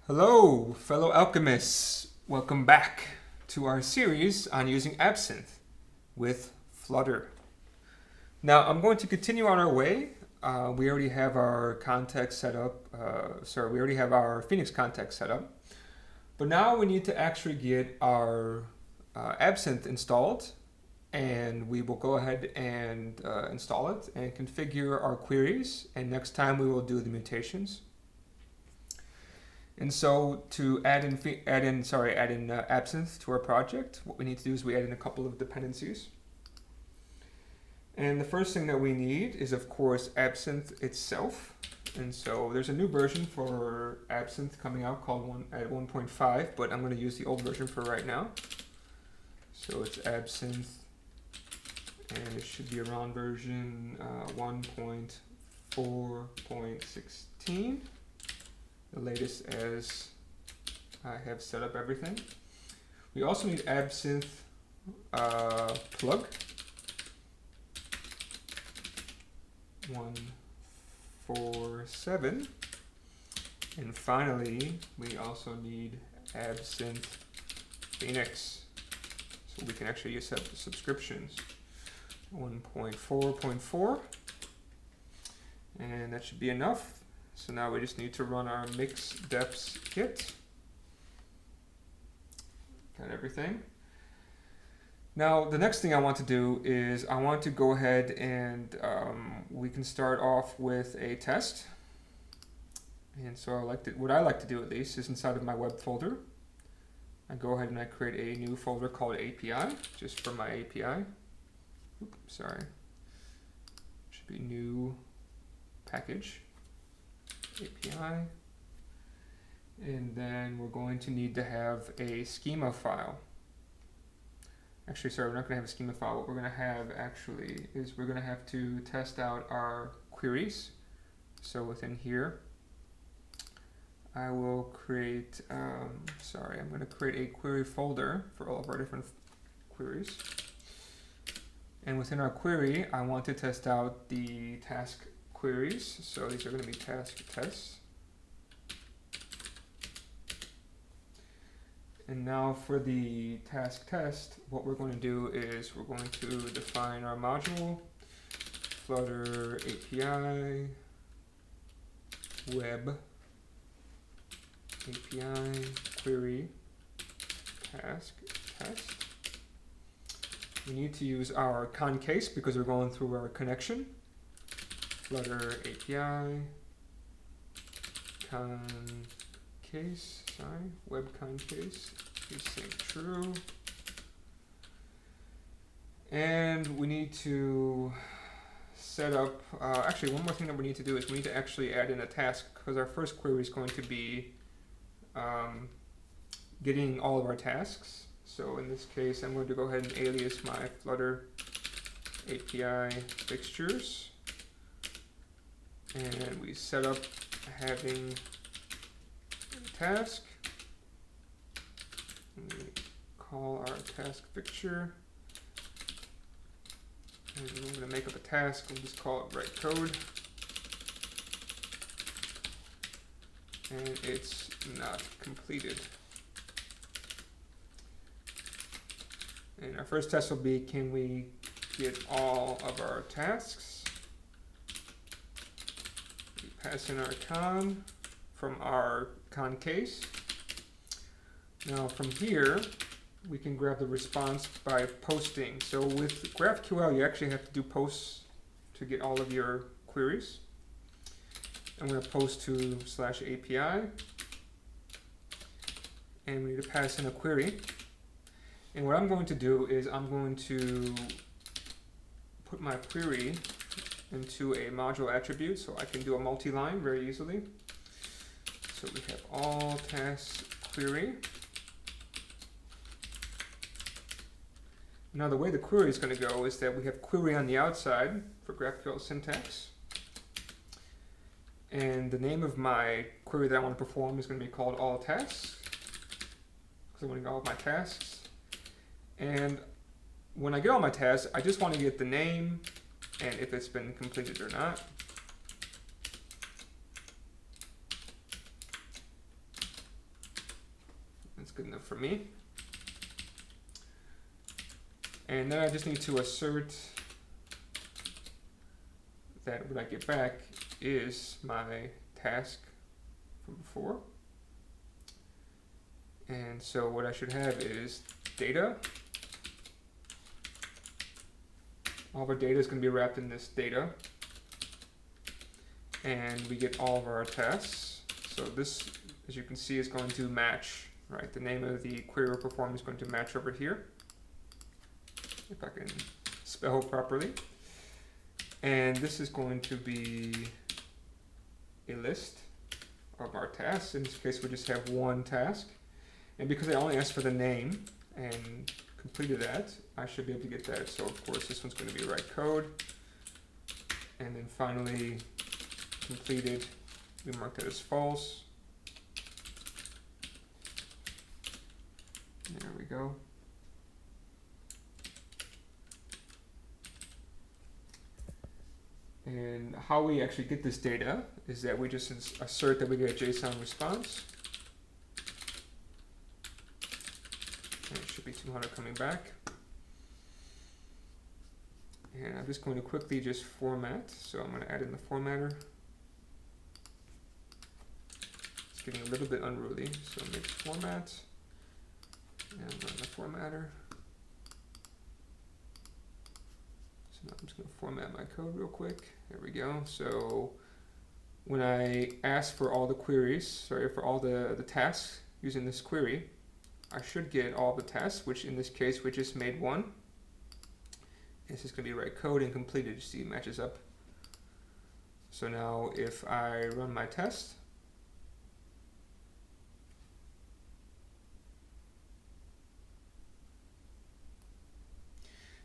Hello, fellow alchemists. Welcome back to our series on using Absinthe with Flutter. Now, I'm going to continue on our way. We already have our context set up. We already have our Phoenix context set up. But now we need to actually get our Absinthe installed, and we will go ahead and install it and configure our queries. And next time we will do the mutations. And so to add in Absinthe to our project, what we need to do is we add in a couple of dependencies. And the first thing that we need is, of course, Absinthe itself. And so there's a new version for Absinthe coming out called 1.5, but I'm going to use the old version for right now. So it's Absinthe, and it should be around version 1.4.16. The latest as I have set up everything. We also need Absinthe plug 147, and finally we also need Absinthe Phoenix, so we can actually use subscriptions 1.4.4, and that should be enough. So now we just need to run our mix deps kit. Got everything. Now the next thing I want to do is I want to go ahead and we can start off with a test. And so what I like to do at least is inside of my web folder, I go ahead and I create a new folder called API, just for my API. Oops, sorry. Should be new package. API, and then we're going to need to have a schema file. Actually, sorry, we're not going to have a schema file. What we're going to have actually is we're going to have to test out our queries. So within here, I will create, I'm going to create a query folder for all of our different queries. And within our query, I want to test out the task queries, so these are going to be task tests. And now for the task test, what we're going to do is we're going to define our module, Flutter API, web API, query, task test. We need to use our con case because we're going through our connection. Flutter API, con case, web con case, async true. And we need to set up, actually one more thing that we need to do is we need to actually add in a task, because our first query is going to be getting all of our tasks. So in this case, I'm going to go ahead and alias my Flutter API fixtures. And we set up having a task. And we call our task fixture. And we're going to make up a task. We'll just call it write code. And it's not completed. And our first test will be, can we get all of our tasks? Pass in our con from our con case. Now from here, we can grab the response by posting. So with GraphQL, you actually have to do posts to get all of your queries. I'm going to post to /API, and we need to pass in a query. And what I'm going to do is I'm going to put my query into a module attribute, so I can do a multi-line very easily. So we have all tasks query. Now the way the query is going to go is that we have query on the outside for GraphQL syntax. And the name of my query that I want to perform is going to be called all tasks, because I want to get all of my tasks. And when I get all my tasks, I just want to get the name and if it's been completed or not. That's good enough for me. And then I just need to assert that what I get back is my task from before. And so what I should have is data. All of our data is going to be wrapped in this data. And we get all of our tasks. So this, as you can see, is going to match, right? The name of the query we're performing is going to match over here, if I can spell properly. And this is going to be a list of our tasks. In this case, we just have one task. And because I only asked for the name and completed that, I should be able to get that. So of course, this one's going to be write code. And then finally, completed, we mark that as false. There we go. And how we actually get this data is that we just assert that we get a JSON response. And it should be 200 coming back. And I'm just going to quickly just format. So I'm going to add in the formatter. It's getting a little bit unruly. So make format and run the formatter. So now I'm just going to format my code real quick. There we go. So when I ask for all the queries, for all the tasks using this query, I should get all the tasks, which in this case, we just made one. This is going to be write code and completed. You see it matches up. So now if I run my test,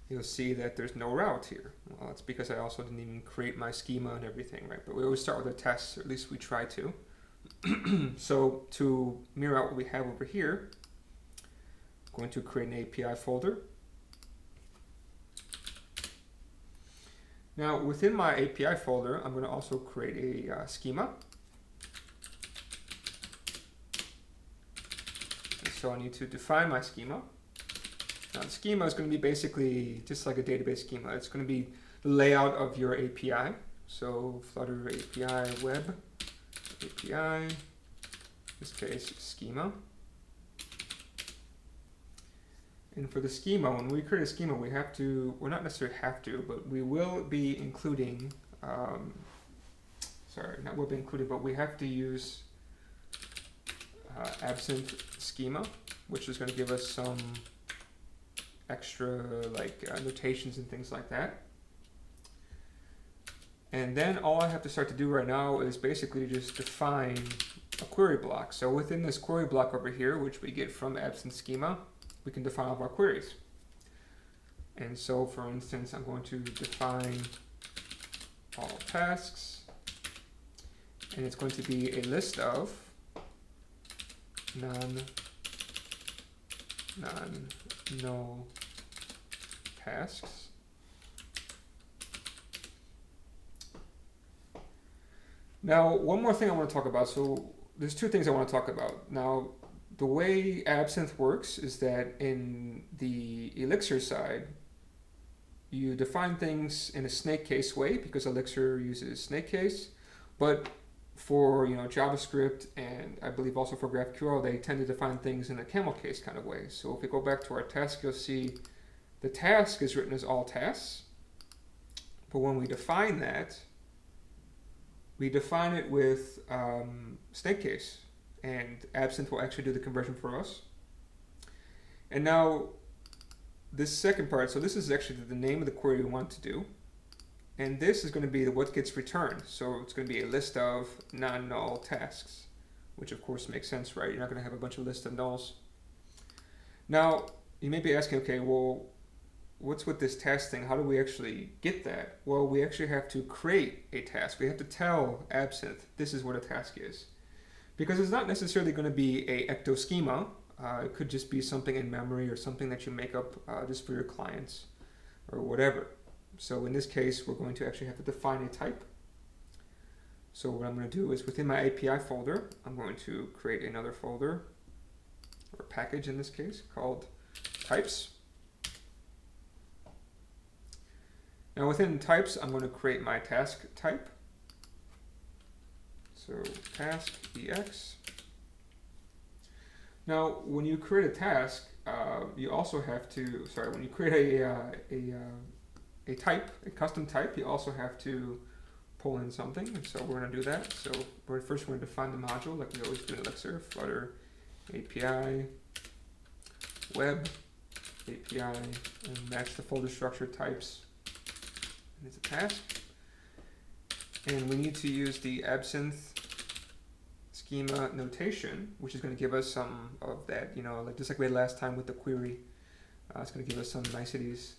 you'll see that there's no route here. Well, that's because I also didn't even create my schema and everything, right? But we always start with a test, or at least we try to. So to mirror out what we have over here, I'm going to create an API folder. Now within my API folder, I'm going to also create a schema. And so I need to define my schema. Now the schema is going to be basically just like a database schema. It's going to be the layout of your API. So Flutter API web API, in this case schema. And for the schema, when we create a schema, we have to, well not necessarily have to, but we will be including, sorry, not will be including, but we have to use Absinthe schema, which is going to give us some extra like notations and things like that. And then all I have to start to do right now is basically just define a query block. So within this query block over here, which we get from Absinthe schema, we can define all of our queries. And so for instance, I'm going to define all tasks, and it's going to be a list of non-null tasks. Now, one more thing I want to talk about. So there's two things I want to talk about. Now, the way Absinthe works is that in the Elixir side, you define things in a snake case way because Elixir uses snake case. But for JavaScript and I believe also for GraphQL, they tend to define things in a camel case kind of way. So if we go back to our task, you'll see the task is written as all tasks. But when we define that, we define it with snake case. And Absinthe will actually do the conversion for us. And now this second part, so this is actually the name of the query we want to do. And this is going to be what gets returned. So it's going to be a list of non-null tasks, which of course makes sense, right? You're not going to have a bunch of lists of nulls. Now, you may be asking, okay, well, what's with this task thing? How do we actually get that? Well, we actually have to create a task. We have to tell Absinthe this is what a task is. Because it's not necessarily going to be a ecto schema. It could just be something in memory or something that you make up just for your clients or whatever. So in this case, we're going to actually have to define a type. So what I'm going to do is within my API folder, I'm going to create another folder, or package in this case, called types. Now within types, I'm going to create my task type. So task ex. Now when you create a task, you also have to, when you create a type, a custom type, you also have to pull in something, and so we're going to do that. So first we're going to define the module like we always do in Elixir, Flutter API, web API, and match the folder structure types, and it's a task. And we need to use the Absinthe schema notation, which is going to give us some of that, like just like we had last time with the query. It's going to give us some niceties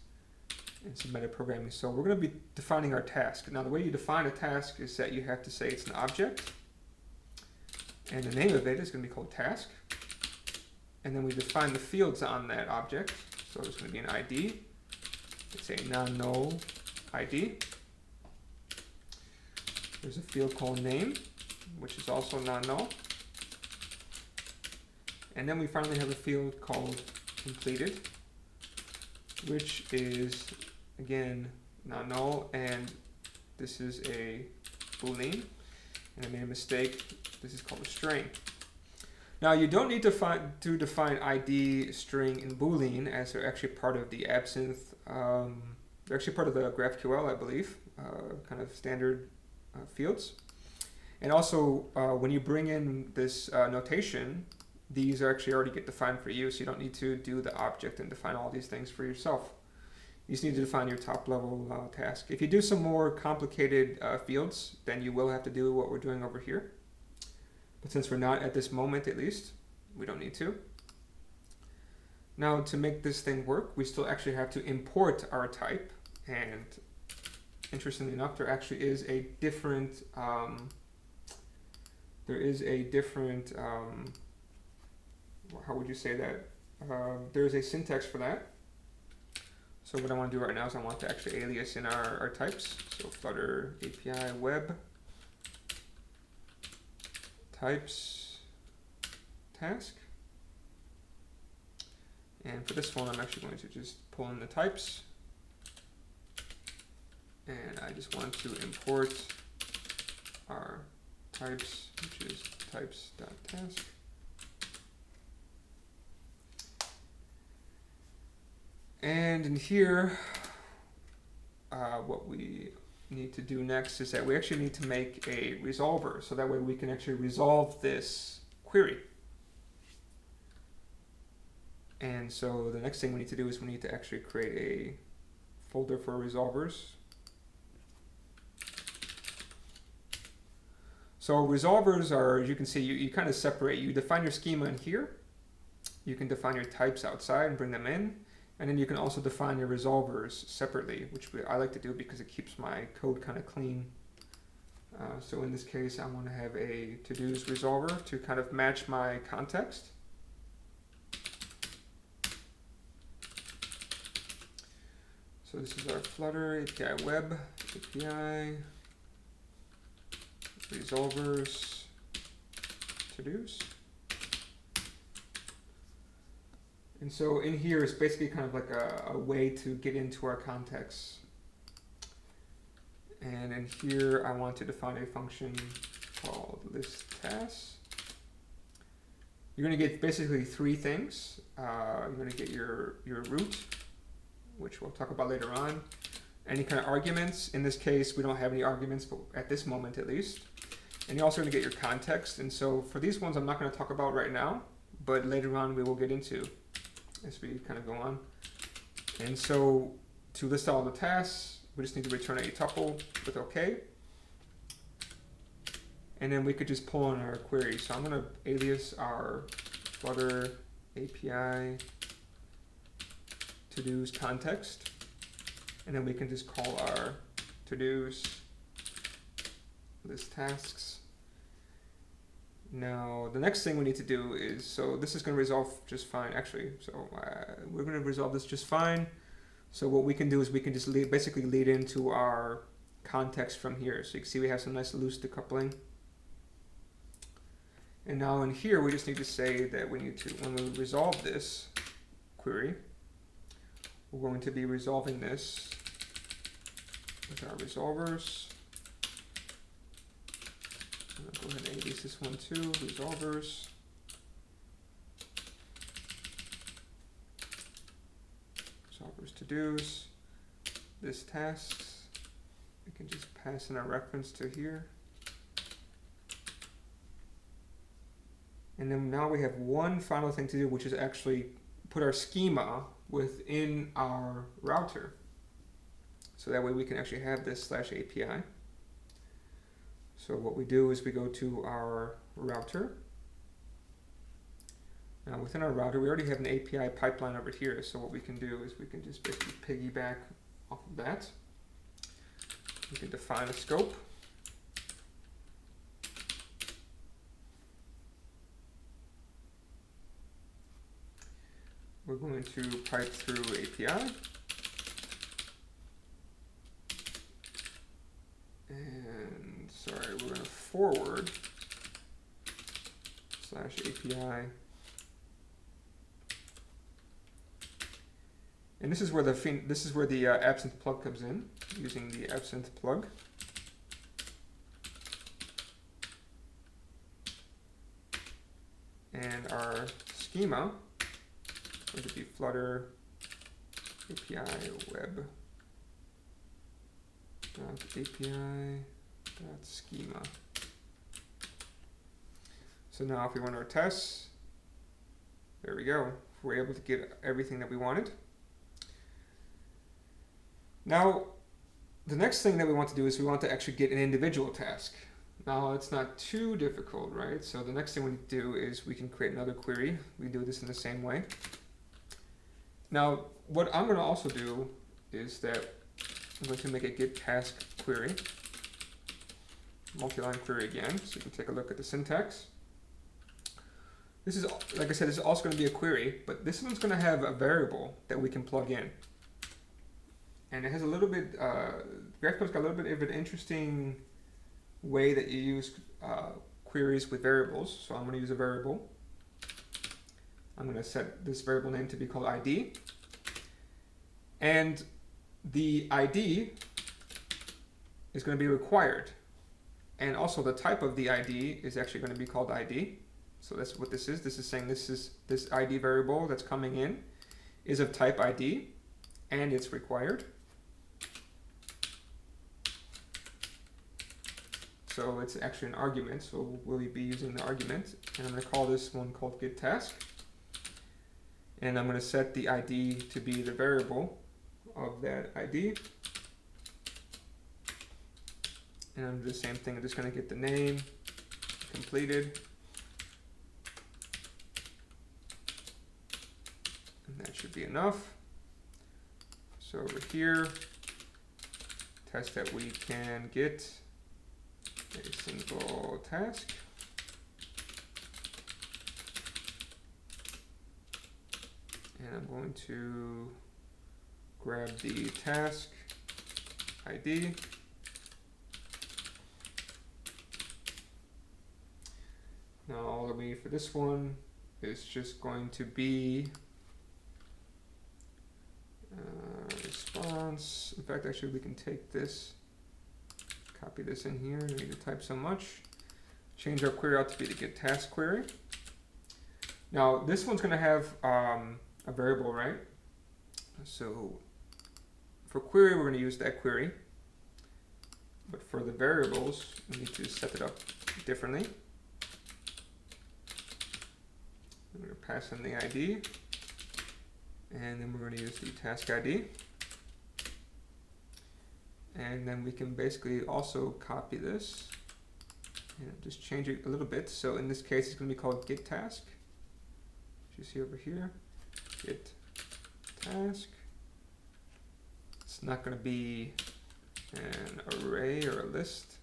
and some meta programming. So we're going to be defining our task. Now the way you define a task is that you have to say it's an object, and the name of it is going to be called task, and then we define the fields on that object. So it's going to be an ID, it's a non-null ID. There's a field called name, which is also non-null, and then we finally have a field called completed, which is again non-null, and this is a boolean, and I made a mistake. This is called a string. Now you don't need to define ID, string, and boolean, as they're actually part of the Absinthe. They're actually part of the GraphQL, I believe, kind of standard fields. And also, when you bring in this notation, these actually already get defined for you, so you don't need to do the object and define all these things for yourself. You just need to define your top level task. If you do some more complicated fields, then you will have to do what we're doing over here. But since we're not at this moment, at least, we don't need to. Now to make this thing work, we still actually have to import our type. And interestingly enough, there actually is a different, how would you say that? There's a syntax for that. So what I want to do right now is I want to actually alias in our types. So Flutter API web types task. And for this one, I'm actually going to just pull in the types. And I just want to import our types, which is types.task. And in here, what we need to do next is that we actually need to make a resolver, so that way we can actually resolve this query. And so the next thing we need to do is we need to actually create a folder for resolvers. So resolvers are, as you can see, you kind of separate. You define your schema in here. You can define your types outside and bring them in. And then you can also define your resolvers separately, which I like to do because it keeps my code kind of clean. So in this case, I want to have a to-dos resolver to kind of match my context. So this is our Flutter API web API resolvers to-dos. And so in here is basically kind of like a way to get into our context. And in here, I want to define a function called listTask. You're going to get basically three things. You're going to get your root, which we'll talk about later on. Any kind of arguments. In this case, we don't have any arguments, but at this moment at least. And you're also going to get your context. And so for these ones, I'm not going to talk about right now, but later on we will get into as we kind of go on. And so to list all the tasks, we just need to return a tuple with OK. And then we could just pull in our query. So I'm going to alias our Flutter API to-dos context. And then we can just call our to-dos list tasks. Now, the next thing we need to do is, so this is going to resolve just fine, actually. So we're going to resolve this just fine. So what we can do is we can just basically lead into our context from here. So you can see we have some nice loose decoupling. And now in here, we just need to say that we need to, when we resolve this query, we're going to be resolving this with our resolvers. Go ahead and alias this one too, resolvers. Resolvers to-dos, this tasks. We can just pass in our reference to here. And then now we have one final thing to do, which is actually put our schema within our router. So that way we can actually have this /API. So what we do is we go to our router. Now within our router, we already have an API pipeline over here. So what we can do is we can just basically piggyback off of that. We can define a scope. We're going to pipe through API. And sorry, we're going to forward /API. And this is where the Absinthe plug comes in, using the Absinthe plug. And our schema is going to be Flutter API web .api.schema. So now if we run our tests, there we go. We're able to get everything that we wanted. Now, the next thing that we want to do is we want to actually get an individual task. Now, it's not too difficult, right? So the next thing we do is we can create another query. We do this in the same way. Now, what I'm going to also do is that I'm going to make a get task query, multi-line query again, so you can take a look at the syntax. This is, like I said, this is also going to be a query, but this one's going to have a variable that we can plug in. And it has a little bit, GraphQL's got a little bit of an interesting way that you use queries with variables. So I'm going to use a variable. I'm going to set this variable name to be called ID. And the ID is going to be required. And also the type of the ID is actually going to be called ID. So that's what this is. This is saying this ID variable that's coming in is of type ID and it's required. So it's actually an argument. So we'll be using the argument. And I'm going to call this one called getTask. And I'm going to set the ID to be the variable of that ID. And I'm going to do the same thing. I'm just going to get the name, completed. And that should be enough. So over here, test that we can get a single task. And I'm going to grab the task ID. Now all that we need for this one is just going to be response. In fact, actually we can take this, copy this in here, don't need to type so much. Change our query out to be the get task query. Now this one's going to have a variable, right? So for query, we're going to use that query. But for the variables, we need to set it up differently. We're going to pass in the ID. And then we're going to use the task ID. And then we can basically also copy this and just change it a little bit. So in this case, it's going to be called get task. As you see over here, get task. It's not going to be an array or a list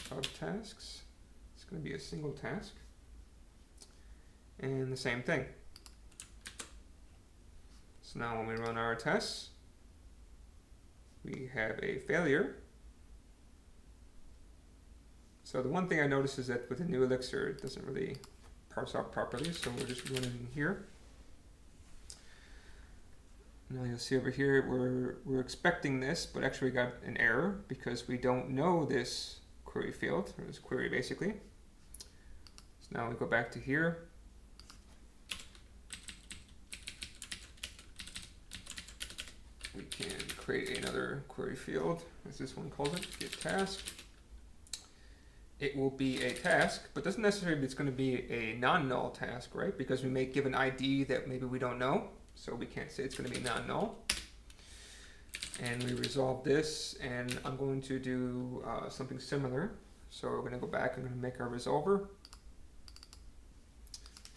of tasks. It's going to be a single task. And the same thing. So now when we run our tests, we have a failure. So the one thing I noticed is that with the new Elixir, it doesn't really parse out properly, so we're just running here. Now you'll see over here, we're expecting this, but actually we got an error because we don't know this query field, or this query basically. So now we go back to here. We can create another query field, as this one calls it, get task. It will be a task, but doesn't necessarily mean it's going to be a non-null task, right? Because we may give an ID that maybe we don't know, so we can't say it's going to be non-null. And we resolve this, and I'm going to do something similar. So we're going to go back, I'm going to make our resolver.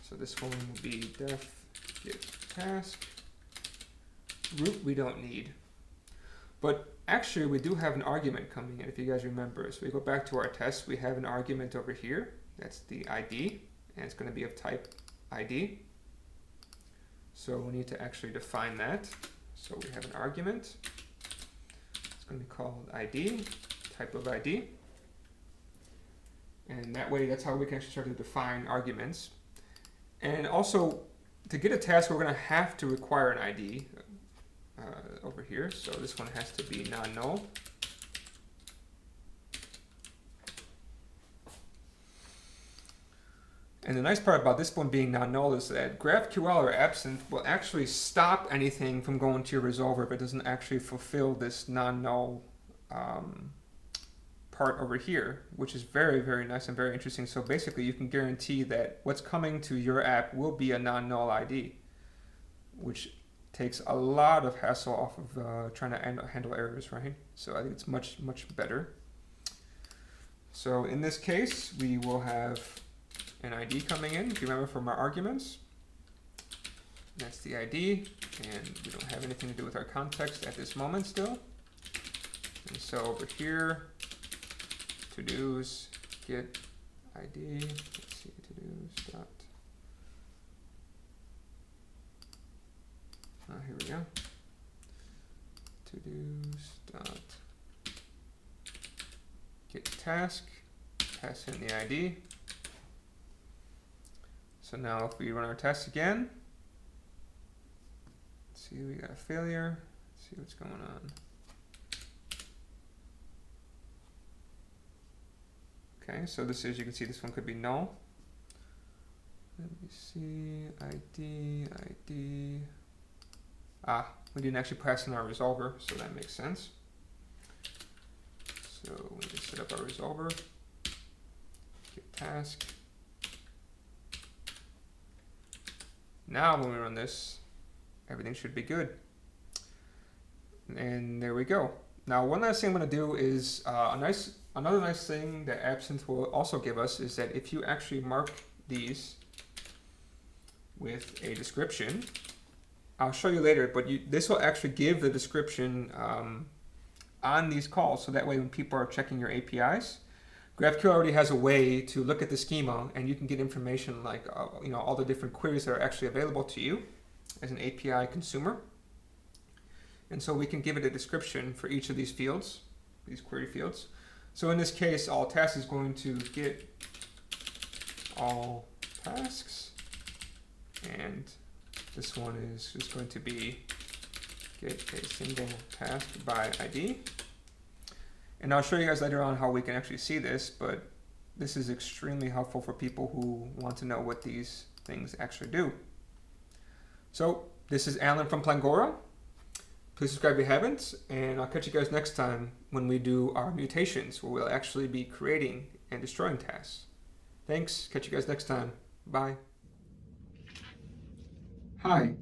So this one will be def get task. Root we don't need. But actually we do have an argument coming in, if you guys remember. So we go back to our test, we have an argument over here. That's the ID, and it's going to be of type ID. So we need to actually define that. So we have an argument. It's going to be called ID, type of ID. And that way, that's how we can actually start to define arguments. And also, to get a task, we're going to have to require an ID over here. So this one has to be non-null. And the nice part about this one being non-null is that GraphQL or Absinthe will actually stop anything from going to your resolver if it doesn't actually fulfill this non-null part over here, which is very, very nice and very interesting. So basically you can guarantee that what's coming to your app will be a non-null ID, which takes a lot of hassle off of trying to handle errors, right? So I think it's much, much better. So in this case, we will have an ID coming in, if you remember from our arguments. That's the ID, and we don't have anything to do with our context at this moment still. And so over here, to-dos, get ID, let's see, to-dos dot. Here we go. To-dos dot get task, pass in the ID. So now if we run our test again, let's see, we got a failure. Let's see what's going on. Okay, so this is, you can see this one could be null. Let me see, ID. We didn't actually pass in our resolver, so that makes sense. So we just set up our resolver, get task. Now when we run this, everything should be good. And there we go. Now one last thing I'm going to do is another nice thing that Absinthe will also give us is that if you actually mark these with a description, I'll show you later, but this will actually give the description on these calls, so that way when people are checking your APIs, GraphQL already has a way to look at the schema, and you can get information like all the different queries that are actually available to you as an API consumer. And so we can give it a description for each of these fields, these query fields. So in this case, all tasks is going to get all tasks, and this one is just going to be get a single task by ID. And I'll show you guys later on how we can actually see this, but this is extremely helpful for people who want to know what these things actually do. So this is Alan from Plangora. Please subscribe if you haven't, and I'll catch you guys next time when we do our mutations, where we'll actually be creating and destroying tasks. Thanks, catch you guys next time. Bye. Hi,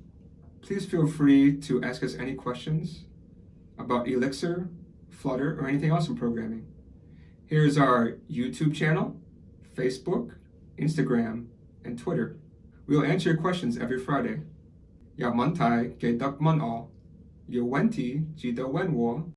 please feel free to ask us any questions about Elixir, Flutter, or anything else in programming. Here's our YouTube channel, Facebook, Instagram, and Twitter. We will answer your questions every Friday. Ya man tai ke dak man all. Yo wenti ji da wen wo.